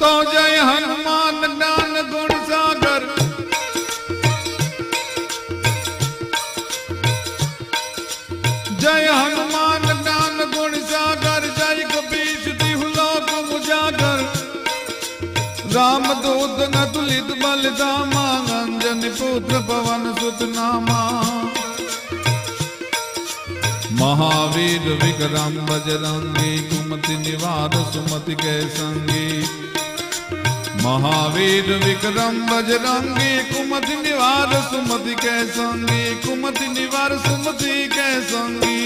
तो जय हनुमान ज्ञान गुण सागर, जय हनुमान ज्ञान गुण सागर, जय कपीश तिहु लोक उजागर। राम दूत अतुलित बल धामा, अंजनी पुत्र पवन सुत नामा। महावीर विक्रम बजरंगी, कुमति निवार सुमति के संगी। महावीर विक्रम बजरंगी, कुमति निवार सुमति के संगी। कुमति निवार सुमति के संगी।